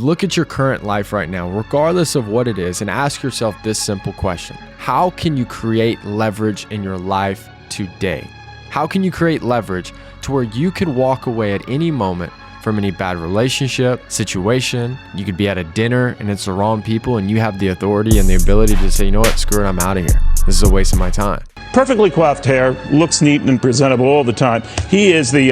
is look at your current life right now, regardless of what it is, and ask yourself this simple question. How can you create leverage in your life today? How can you create leverage to where you could walk away at any moment from any bad relationship, situation? You could be at a dinner and it's the wrong people and you have the authority and the ability to say, you know what, screw it, I'm out of here. This is a waste of my time. Perfectly coiffed hair, looks neat and presentable all the time. He is the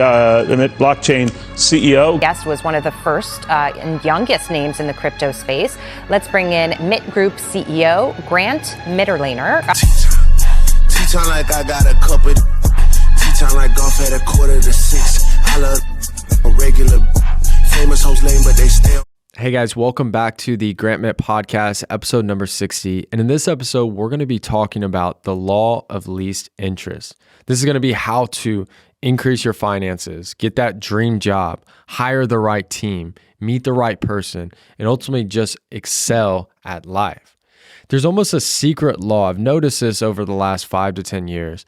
Mitt Blockchain CEO. Guest was one of the first and youngest names in the crypto space. Let's bring in Mitt Group CEO, Grant Mitterliner. Tea-time like I got a cup of tea-time like golf at 5:45. I love a regular famous host lame, but they still. Hey guys, welcome back to the Grant Mitt Podcast, episode number 60. And in this episode, we're going to be talking about the law of least interest. This is going to be how to increase your finances, get that dream job, hire the right team, meet the right person, and ultimately just excel at life. There's almost a secret law. I've noticed this over the last 5 to 10 years,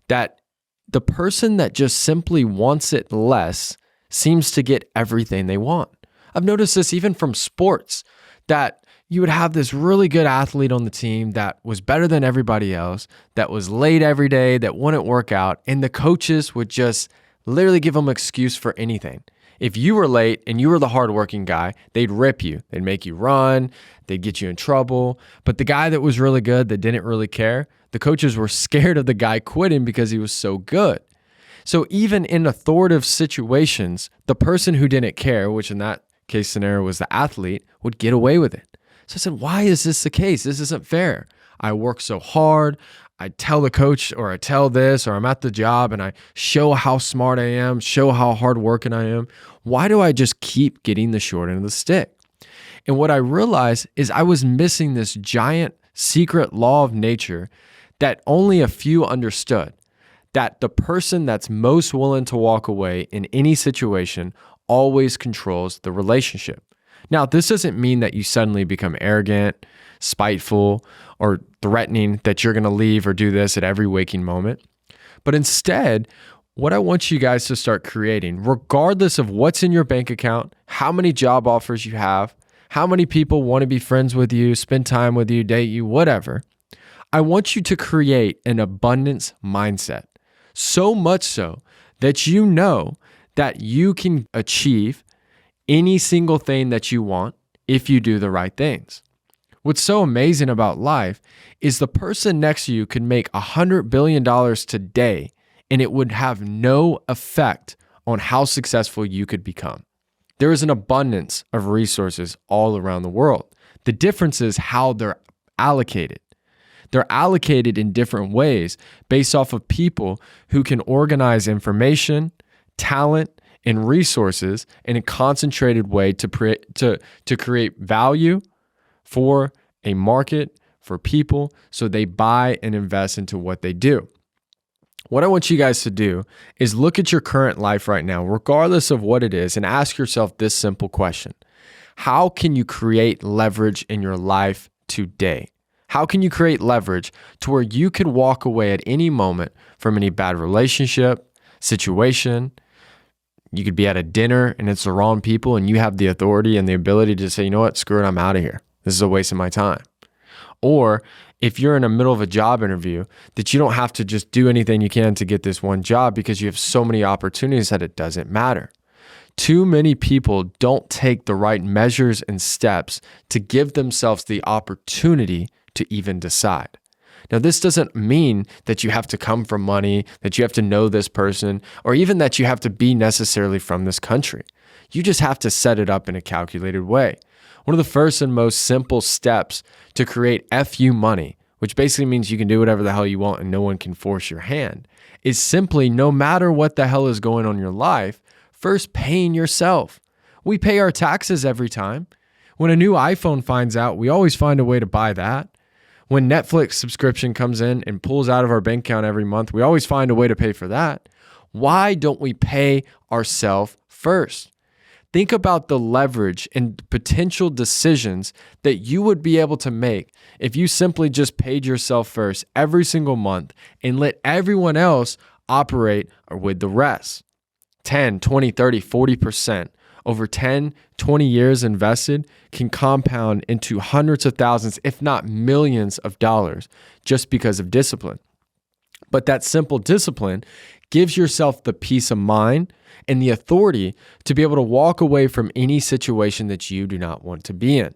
that the person that just simply wants it less seems to get everything they want. I've noticed this even from sports, that you would have this really good athlete on the team that was better than everybody else, that was late every day, that wouldn't work out, and the coaches would just literally give them an excuse for anything. If you were late and you were the hardworking guy, they'd rip you. They'd make you run. They'd get you in trouble. But the guy that was really good, that didn't really care, the coaches were scared of the guy quitting because he was so good. So even in authoritative situations, the person who didn't care, which in that case scenario was the athlete, would get away with it. So I said, why is this the case? This isn't fair. I work so hard. I tell the coach, or I tell this, or I'm at the job and I show how smart I am, show how hardworking I am. Why do I just keep getting the short end of the stick? And what I realized is I was missing this giant secret law of nature that only a few understood, that the person that's most willing to walk away in any situation always controls the relationship. Now, this doesn't mean that you suddenly become arrogant, spiteful, or threatening that you're going to leave or do this at every waking moment. But instead, what I want you guys to start creating, regardless of what's in your bank account, how many job offers you have, how many people want to be friends with you, spend time with you, date you, whatever, I want you to create an abundance mindset. So much so that you know that you can achieve any single thing that you want if you do the right things. What's so amazing about life is the person next to you could make $100 billion today and it would have no effect on how successful you could become. There is an abundance of resources all around the world. The difference is how they're allocated. They're allocated in different ways based off of people who can organize information, talent, and resources in a concentrated way to create value for a market, for people, so they buy and invest into what they do. What I want you guys to do is look at your current life right now, regardless of what it is, and ask yourself this simple question. How can you create leverage in your life today? How can you create leverage to where you could walk away at any moment from any bad relationship, situation? You could be at a dinner and it's the wrong people and you have the authority and the ability to say, you know what, screw it, I'm out of here. This is a waste of my time. Or if you're in the middle of a job interview, that you don't have to just do anything you can to get this one job because you have so many opportunities that it doesn't matter. Too many people don't take the right measures and steps to give themselves the opportunity to even decide. Now, this doesn't mean that you have to come from money, that you have to know this person, or even that you have to be necessarily from this country. You just have to set it up in a calculated way. One of the first and most simple steps to create FU money, which basically means you can do whatever the hell you want and no one can force your hand, is simply, no matter what the hell is going on in your life, first paying yourself. We pay our taxes every time. When a new iPhone finds out, we always find a way to buy that. When Netflix subscription comes in and pulls out of our bank account every month, we always find a way to pay for that. Why don't we pay ourselves first? Think about the leverage and potential decisions that you would be able to make if you simply just paid yourself first every single month and let everyone else operate with the rest. 10, 20, 30, 40% over 10, 20 years invested can compound into hundreds of thousands, if not millions of dollars, just because of discipline. But that simple discipline gives yourself the peace of mind and the authority to be able to walk away from any situation that you do not want to be in.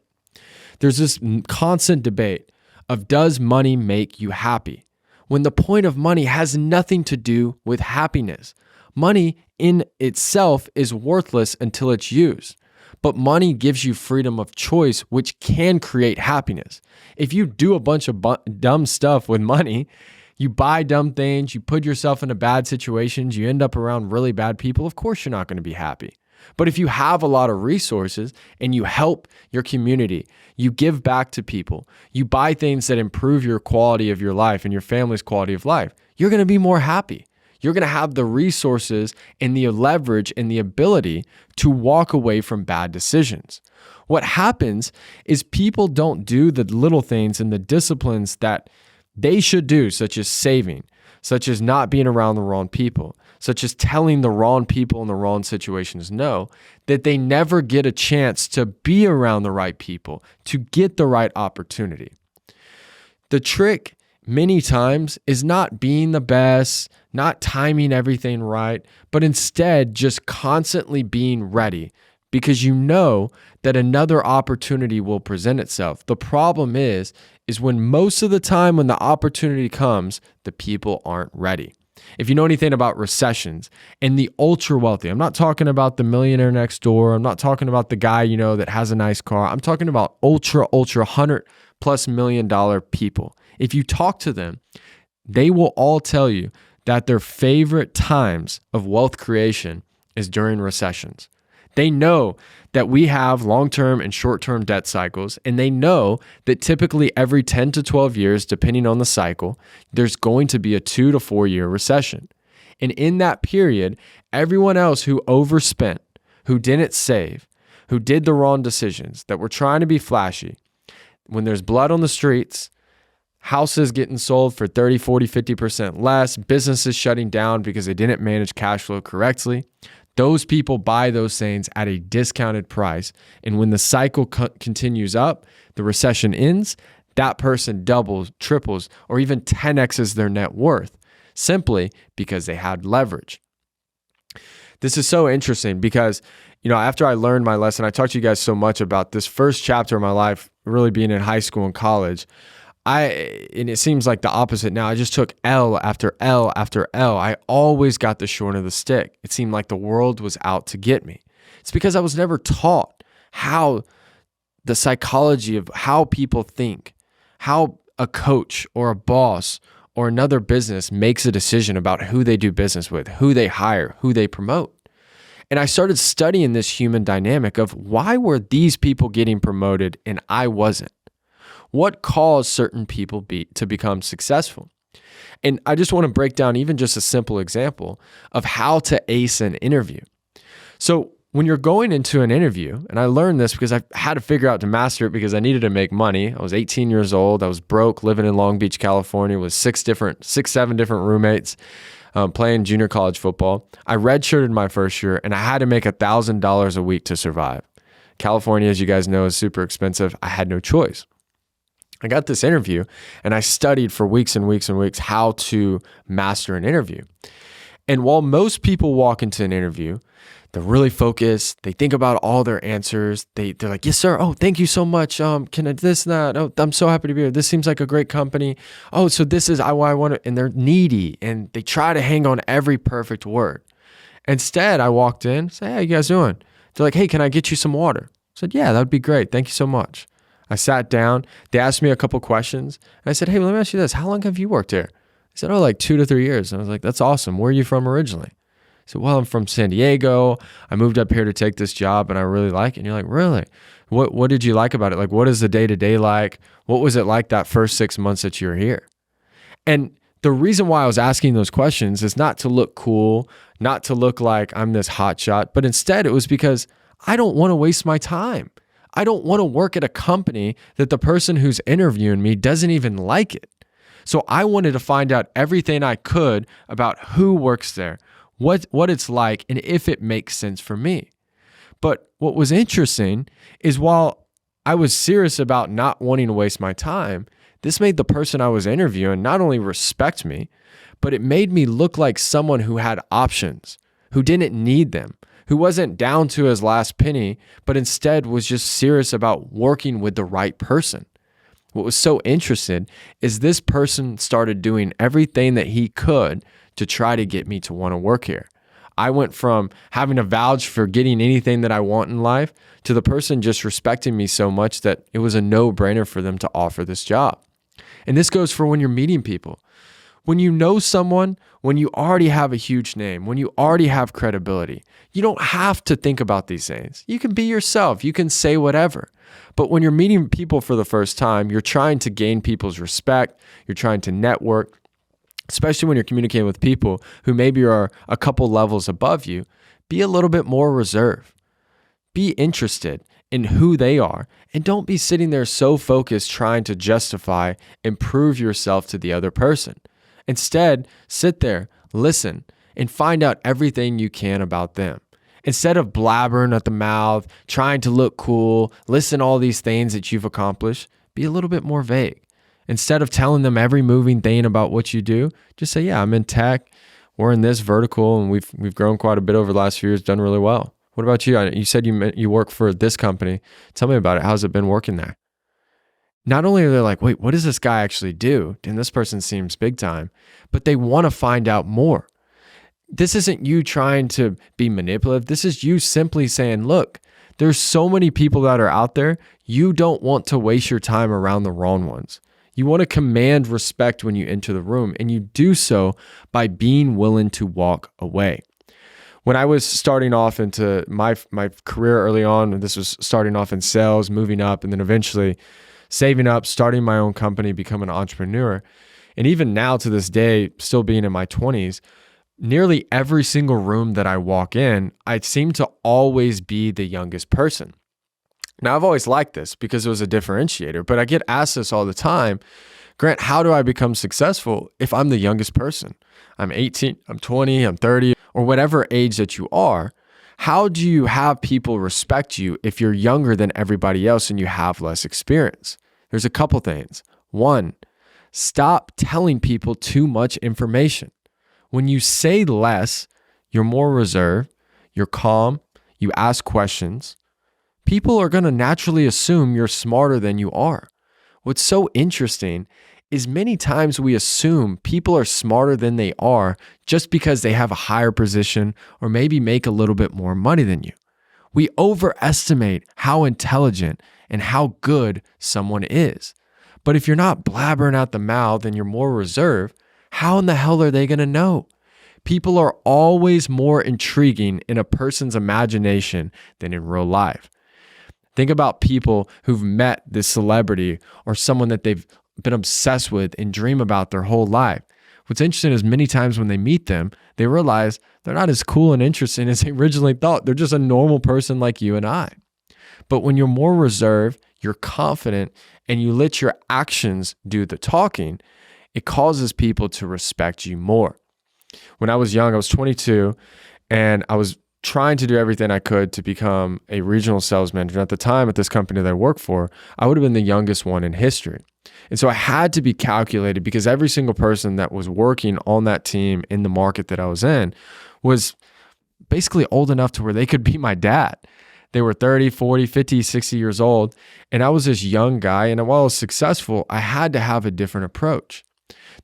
There's this constant debate of, does money make you happy? When the point of money has nothing to do with happiness. Money in itself is worthless until it's used. But money gives you freedom of choice, which can create happiness. If you do a bunch of dumb stuff with money, you buy dumb things, you put yourself into bad situations, you end up around really bad people, of course you're not going to be happy. But if you have a lot of resources and you help your community, you give back to people, you buy things that improve your quality of your life and your family's quality of life, you're going to be more happy. You're going to have the resources and the leverage and the ability to walk away from bad decisions. What happens is people don't do the little things and the disciplines that they should do, such as saving, such as not being around the wrong people, such as telling the wrong people in the wrong situations no, that they never get a chance to be around the right people, to get the right opportunity. The trick many times is not being the best, not timing everything right, but instead just constantly being ready because you know that another opportunity will present itself. The problem is when most of the time when the opportunity comes, the people aren't ready. If you know anything about recessions and the ultra wealthy, I'm not talking about the millionaire next door. I'm not talking about the guy, that has a nice car. I'm talking about ultra $100+ million people. If you talk to them, they will all tell you that their favorite times of wealth creation is during recessions. They know that we have long-term and short-term debt cycles, and they know that typically every 10 to 12 years, depending on the cycle, there's going to be a 2 to 4 year recession. And in that period, everyone else who overspent, who didn't save, who did the wrong decisions, that were trying to be flashy, when there's blood on the streets, houses getting sold for 30, 40, 50% less, businesses shutting down because they didn't manage cash flow correctly, those people buy those things at a discounted price. And when the cycle continues up, the recession ends, that person doubles, triples, or even 10x's their net worth simply because they had leverage. This is so interesting because, after I learned my lesson, I talked to you guys so much about this first chapter of my life, really being in high school and college. And it seems like the opposite now. I just took L after L after L. I always got the short of the stick. It seemed like the world was out to get me. It's because I was never taught how the psychology of how people think, how a coach or a boss or another business makes a decision about who they do business with, who they hire, who they promote. And I started studying this human dynamic of why were these people getting promoted and I wasn't? What caused certain people to become successful? And I just want to break down even just a simple example of how to ace an interview. So when you're going into an interview, and I learned this because I had to figure out to master it because I needed to make money. I was 18 years old. I was broke, living in Long Beach, California with 7 different roommates, playing junior college football. I redshirted my first year and I had to make $1,000 a week to survive. California, as you guys know, is super expensive. I had no choice. I got this interview and I studied for weeks and weeks and weeks how to master an interview. And while most people walk into an interview, they're really focused. They think about all their answers. They're like, yes, sir. Oh, thank you so much. Can I this and that? Oh, I'm so happy to be here. This seems like a great company. Oh, so this is why I want to. And they're needy and they try to hang on every perfect word. Instead, I walked in, said, hey, how you guys doing? They're like, hey, can I get you some water? I said, yeah, that would be great. Thank you so much. I sat down, they asked me a couple questions, and I said, hey, let me ask you this. How long have you worked here? He said, like 2 to 3 years. And I was like, that's awesome. Where are you from originally? He said, well, I'm from San Diego. I moved up here to take this job, and I really like it. And you're like, really? What did you like about it? Like, what is the day-to-day like? What was it like that first 6 months that you were here? And the reason why I was asking those questions is not to look cool, not to look like I'm this hotshot, but instead it was because I don't want to waste my time. I don't want to work at a company that the person who's interviewing me doesn't even like it. So I wanted to find out everything I could about who works there, what it's like, and if it makes sense for me. But what was interesting is while I was serious about not wanting to waste my time, this made the person I was interviewing not only respect me, but it made me look like someone who had options, who didn't need them, who wasn't down to his last penny, but instead was just serious about working with the right person. What was so interesting is this person started doing everything that he could to try to get me to want to work here. I went from having to vouch for getting anything that I want in life to the person just respecting me so much that it was a no-brainer for them to offer this job. And this goes for when you're meeting people. When you know someone, when you already have a huge name, when you already have credibility, you don't have to think about these things. You can be yourself. You can say whatever. But when you're meeting people for the first time, you're trying to gain people's respect. You're trying to network, especially when you're communicating with people who maybe are a couple levels above you. Be a little bit more reserved. Be interested in who they are, and don't be sitting there so focused trying to justify and prove yourself to the other person. Instead, sit there, listen, and find out everything you can about them. Instead of blabbering at the mouth, trying to look cool, listen all these things that you've accomplished, be a little bit more vague. Instead of telling them every moving thing about what you do, just say, yeah, I'm in tech, we're in this vertical, and we've grown quite a bit over the last few years, done really well. What about you? You said you work for this company. Tell me about it. How's it been working there? Not only are they like, wait, what does this guy actually do? And this person seems big time, but they want to find out more. This isn't you trying to be manipulative. This is you simply saying, look, there's so many people that are out there. You don't want to waste your time around the wrong ones. You want to command respect when you enter the room, and you do so by being willing to walk away. When I was starting off into my career early on, this was starting off in sales, moving up, and then eventually saving up, starting my own company, becoming an entrepreneur. And even now to this day, still being in my 20s, nearly every single room that I walk in, I seem to always be the youngest person. Now, I've always liked this because it was a differentiator, but I get asked this all the time, Grant, how do I become successful if I'm the youngest person? I'm 18, I'm 20, I'm 30, or whatever age that you are. How do you have people respect you if you're younger than everybody else and you have less experience? There's a couple things. One, stop telling people too much information. When you say less, you're more reserved, you're calm, you ask questions. People are going to naturally assume you're smarter than you are. What's so interesting is many times we assume people are smarter than they are just because they have a higher position or maybe make a little bit more money than you. We overestimate how intelligent and how good someone is. But if you're not blabbering out the mouth and you're more reserved, how in the hell are they going to know? People are always more intriguing in a person's imagination than in real life. Think about people who've met this celebrity or someone that they've been obsessed with and dream about their whole life. What's interesting is many times when they meet them, they realize they're not as cool and interesting as they originally thought. They're just a normal person like you and I. But when you're more reserved, you're confident, and you let your actions do the talking, it causes people to respect you more. When I was young, I was 22, and I was trying to do everything I could to become a regional sales manager. At the time, at this company that I worked for, I would have been the youngest one in history. And so I had to be calculated because every single person that was working on that team in the market that I was in was basically old enough to where they could be my dad. They were 30, 40, 50, 60 years old. And I was this young guy. And while I was successful, I had to have a different approach.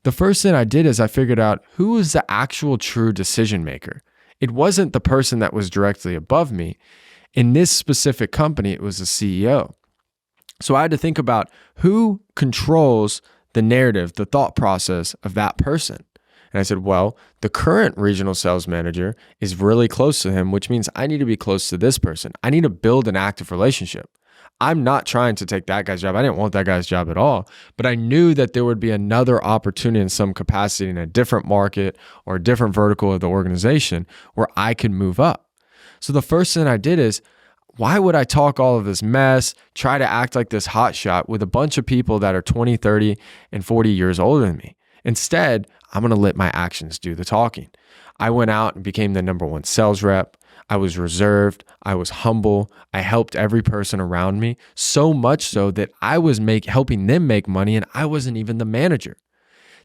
The first thing I did is I figured out who was the actual true decision maker. It wasn't the person that was directly above me. In this specific company, it was the CEO. So I had to think about who controls the narrative, the thought process of that person. And I said, well, the current regional sales manager is really close to him, which means I need to be close to this person. I need to build an active relationship. I'm not trying to take that guy's job. I didn't want that guy's job at all, but I knew that there would be another opportunity in some capacity in a different market or a different vertical of the organization where I could move up. So the first thing I did is, why would I talk all of this mess, try to act like this hotshot with a bunch of people that are 20, 30, and 40 years older than me? Instead, I'm going to let my actions do the talking. I went out and became the number one sales rep. I was reserved. I was humble. I helped every person around me, so much so that I was helping them make money and I wasn't even the manager.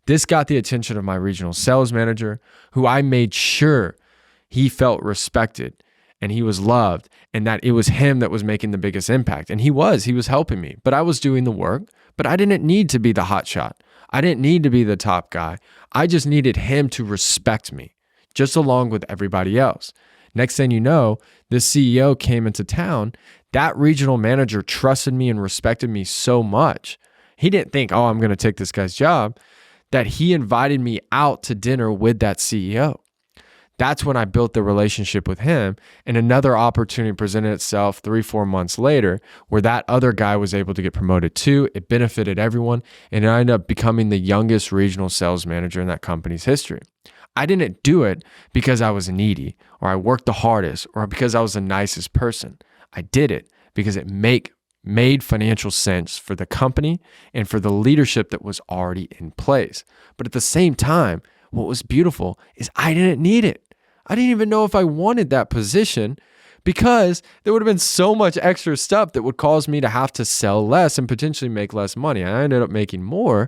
This got the attention of my regional sales manager, who I made sure he felt respected and he was loved and that it was him that was making the biggest impact. And he was helping me, but I was doing the work, but I didn't need to be the hot shot. I didn't need to be the top guy. I just needed him to respect me, just along with everybody else. Next thing you know, this CEO came into town. That regional manager trusted me and respected me so much. He didn't think, oh, I'm going to take this guy's job, that he invited me out to dinner with that CEO. That's when I built the relationship with him. And another opportunity presented itself 3-4 months later where that other guy was able to get promoted too. It benefited everyone. And I ended up becoming the youngest regional sales manager in that company's history. I didn't do it because I was needy or I worked the hardest or because I was the nicest person. I did it because it made financial sense for the company and for the leadership that was already in place. But at the same time, what was beautiful is I didn't need it. I didn't even know if I wanted that position because there would have been so much extra stuff that would cause me to have to sell less and potentially make less money. I ended up making more,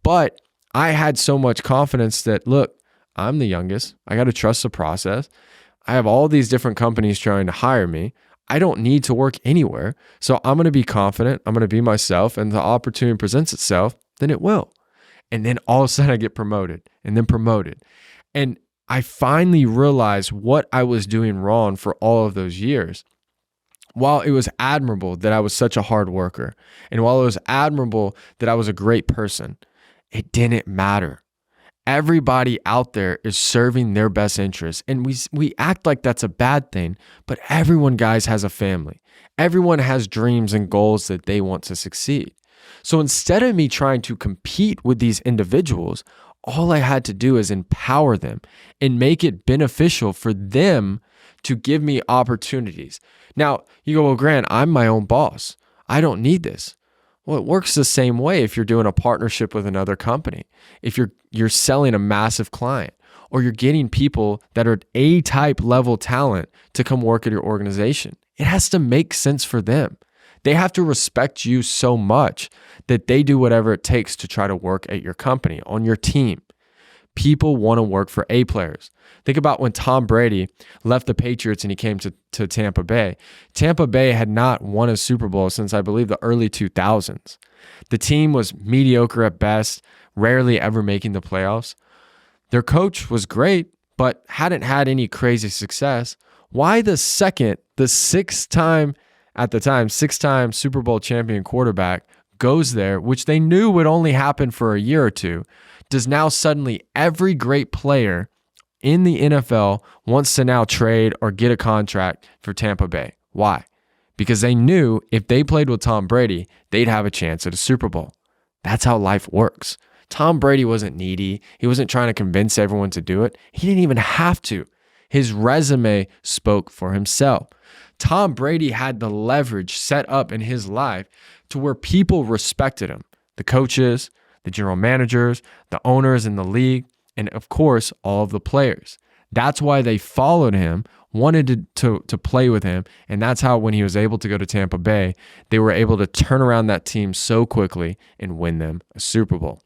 but I had so much confidence that, look, I'm the youngest. I got to trust the process. I have all these different companies trying to hire me. I don't need to work anywhere. So I'm going to be confident. I'm going to be myself. And the opportunity presents itself, then it will. And then all of a sudden I get promoted and then promoted. And I finally realized what I was doing wrong for all of those years. While it was admirable that I was such a hard worker, and while it was admirable that I was a great person, it didn't matter. Everybody out there is serving their best interests. And we act like that's a bad thing, but everyone, guys, has a family. Everyone has dreams and goals that they want to succeed. So instead of me trying to compete with these individuals, all I had to do is empower them and make it beneficial for them to give me opportunities. Now, you go, well, Grant, I'm my own boss. I don't need this. Well, it works the same way if you're doing a partnership with another company. If you're selling a massive client, or you're getting people that are A-type level talent to come work at your organization. It has to make sense for them. They have to respect you so much that they do whatever it takes to try to work at your company, on your team. People want to work for A players. Think about when Tom Brady left the Patriots and he came to Tampa Bay. Tampa Bay had not won a Super Bowl since, I believe, the early 2000s. The team was mediocre at best, rarely ever making the playoffs. Their coach was great, but hadn't had any crazy success. Why the six-time Super Bowl champion quarterback goes there, which they knew would only happen for a year or two, does now suddenly every great player in the NFL wants to now trade or get a contract for Tampa Bay. Why? Because they knew if they played with Tom Brady, they'd have a chance at a Super Bowl. That's how life works. Tom Brady wasn't needy. He wasn't trying to convince everyone to do it. He didn't even have to. His resume spoke for himself. Tom Brady had the leverage set up in his life to where people respected him. The coaches, the general managers, the owners in the league, and of course, all of the players. That's why they followed him, wanted to play with him, and that's how when he was able to go to Tampa Bay, they were able to turn around that team so quickly and win them a Super Bowl.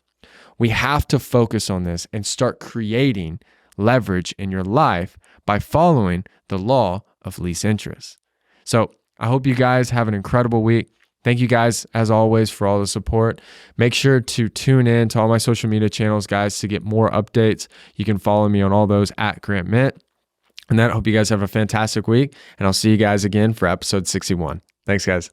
We have to focus on this and start creating leverage in your life by following the law of least interest. So I hope you guys have an incredible week. Thank you guys, as always, for all the support. Make sure to tune in to all my social media channels, guys, to get more updates. You can follow me on all those at Grant Mitt. And I hope you guys have a fantastic week. And I'll see you guys again for episode 61. Thanks, guys.